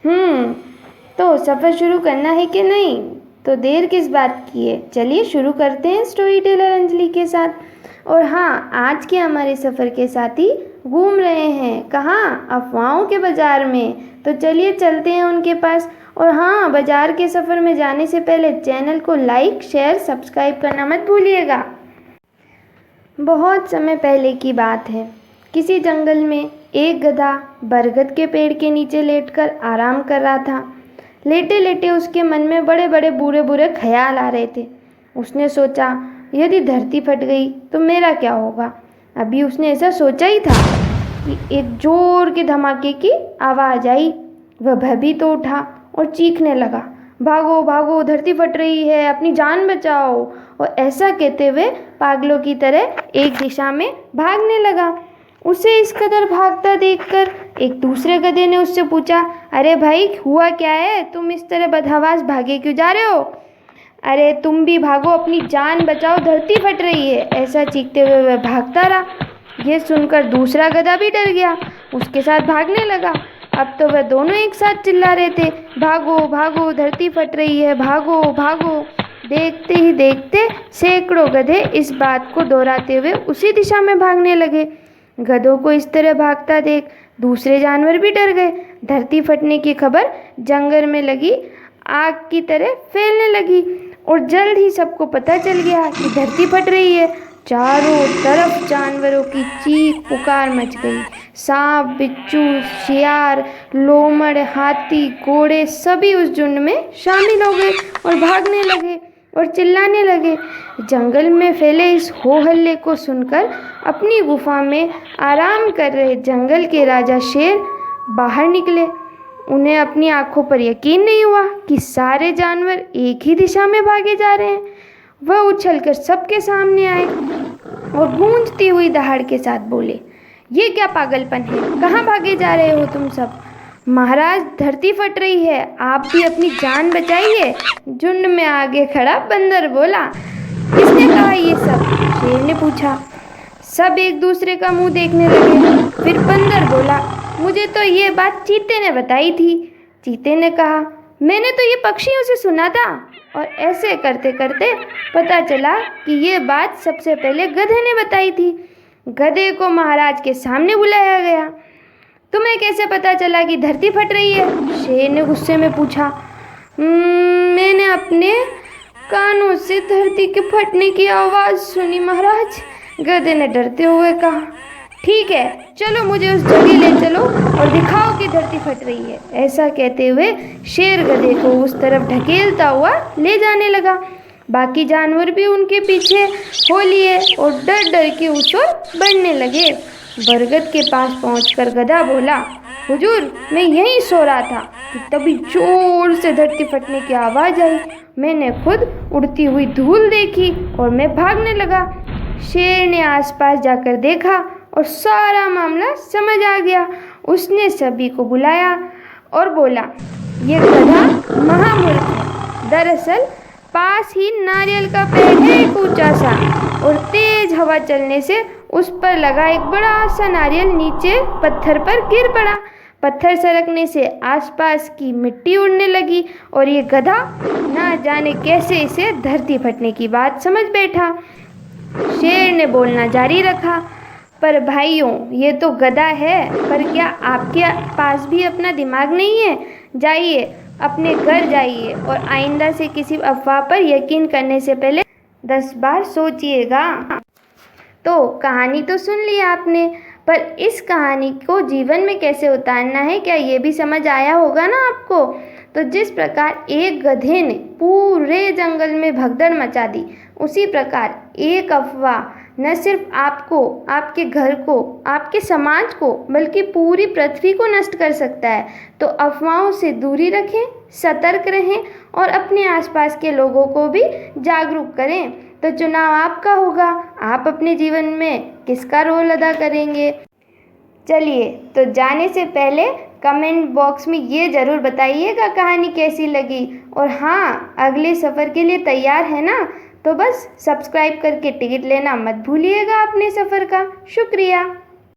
तो सफ़र शुरू करना है कि नहीं? तो देर किस बात की है, चलिए शुरू करते हैं स्टोरी टेलर अंजलि के साथ। और हाँ, आज के हमारे सफ़र के साथी घूम रहे हैं कहाँ? अफवाहों के बाज़ार में। तो चलिए चलते हैं उनके पास। और हाँ, बाज़ार के सफ़र में जाने से पहले चैनल को लाइक, शेयर, सब्सक्राइब करना मत भूलिएगा। बहुत समय पहले की बात है। किसी जंगल में एक गधा बरगद के पेड़ के नीचे लेटकर आराम कर रहा था। लेटे लेटे उसके मन में बड़े बड़े बुरे बुरे ख्याल आ रहे थे। उसने सोचा, यदि धरती फट गई तो मेरा क्या होगा? अभी उसने ऐसा सोचा ही था कि एक जोर के धमाके की आवाज़ आई। वह भयभीत तो उठा और चीखने लगा, भागो भागो, धरती फट रही है, अपनी जान बचाओ। और ऐसा कहते हुए पागलों की तरह एक दिशा में भागने लगा। उसे इस कदर भागता देखकर एक दूसरे गधे ने उससे पूछा, अरे भाई, हुआ क्या है? तुम इस तरह बदहवास भागे क्यों जा रहे हो? अरे तुम भी भागो, अपनी जान बचाओ, धरती फट रही है। ऐसा चीखते हुए वह भागता रहा। यह सुनकर दूसरा गधा भी डर गया, उसके साथ भागने लगा। अब तो वह दोनों एक साथ चिल्ला रहे थे, भागो भागो, धरती फट रही है, भागो भागो। देखते ही देखते सैकड़ों गधे इस बात को दोहराते हुए उसी दिशा में भागने लगे। गधों को इस तरह भागता देख दूसरे जानवर भी डर गए। धरती फटने की खबर जंगल में लगी आग की तरह फैलने लगी और जल्द ही सबको पता चल गया कि धरती फट रही है। चारों तरफ जानवरों की चीख पुकार मच गई। सांप, बिच्छू, शियार, लोमड़, हाथी, घोड़े सभी उस झुंड में शामिल हो गए और भागने लगे और चिल्लाने लगे। जंगल में फैले इस हो हल्ले को सुनकर अपनी गुफा में आराम कर रहे जंगल के राजा शेर बाहर निकले। उन्हें अपनी आंखों पर यकीन नहीं हुआ कि सारे जानवर एक ही दिशा में भागे जा रहे हैं। वह उछलकर सबके सामने आए और गूंजती हुई दहाड़ के साथ बोले, ये क्या पागलपन है? कहाँ भागे जा रहे हो तुम सब? महाराज, धरती फट रही है, आप भी अपनी जान बचाइए। झुंड में आगे खड़ा बंदर बोला। किसने कहा ये सब? शेर ने पूछा। सब एक दूसरे का मुंह देखने लगे। फिर बंदर बोला, मुझे तो ये बात चीते ने बताई थी। चीते ने कहा, मैंने तो ये पक्षियों से सुना था। और ऐसे करते करते पता चला कि ये बात सबसे पहले गधे ने बताई थी। गधे को महाराज के सामने बुलाया गया। तुम्हें कैसे पता चला कि धरती फट रही है? शेर ने गुस्से में पूछा। मैंने अपने कानों से धरती के फटने की आवाज़ सुनी महाराज, गधे ने डरते हुए कहा। ठीक है, चलो मुझे उस जगह ले चलो और दिखाओ कि धरती फट रही है। ऐसा कहते हुए शेर गधे को उस तरफ ढकेलता हुआ ले जाने लगा। बाकी जानवर भी उनके पीछे हो लिए और डर डर के उस ओर बढ़ने लगे। बरगद के पास पहुंचकर गधा बोला, हुजूर, मैं यहीं सो रहा था कि तभी जोर से धरती फटने की आवाज़ आई। मैंने खुद उड़ती हुई धूल देखी और मैं भागने लगा। शेर ने आसपास जाकर देखा और सारा मामला समझ आ गया। उसने सभी को बुलाया और बोला, ये गधा महामूर्ख है। दरअसल पास ही नारियल का पेड़ है एक ऊंचा सा, और तेज हवा चलने से उस पर लगा एक बड़ा सा नारियल नीचे पत्थर पर गिर पड़ा। पत्थर सरकने से आसपास की मिट्टी उड़ने लगी और ये गधा ना जाने कैसे इसे धरती फटने की बात समझ बैठा। शेर ने बोलना जारी रखा, पर भाइयों, ये तो गधा है, पर क्या आपके पास भी अपना दिमाग नहीं है? जाइए, अपने घर जाइए और आइंदा से किसी अफवाह पर यकीन करने से पहले 10 बार सोचिएगा। तो कहानी तो सुन ली आपने, पर इस कहानी को जीवन में कैसे उतारना है, क्या ये भी समझ आया होगा ना आपको? तो जिस प्रकार एक गधे ने पूरे जंगल में भगदड़ मचा दी, उसी प्रकार एक अफवाह न सिर्फ आपको, आपके घर को, आपके समाज को, बल्कि पूरी पृथ्वी को नष्ट कर सकता है। तो अफवाहों से दूरी रखें, सतर्क रहें और अपने आसपास के लोगों को भी जागरूक करें। तो चुनाव आपका होगा, आप अपने जीवन में किसका रोल अदा करेंगे। चलिए, तो जाने से पहले कमेंट बॉक्स में ये ज़रूर बताइएगा कहानी कैसी लगी। और हाँ, अगले सफ़र के लिए तैयार है ना? तो बस सब्सक्राइब करके टिकट लेना मत भूलिएगा अपने सफ़र का। शुक्रिया।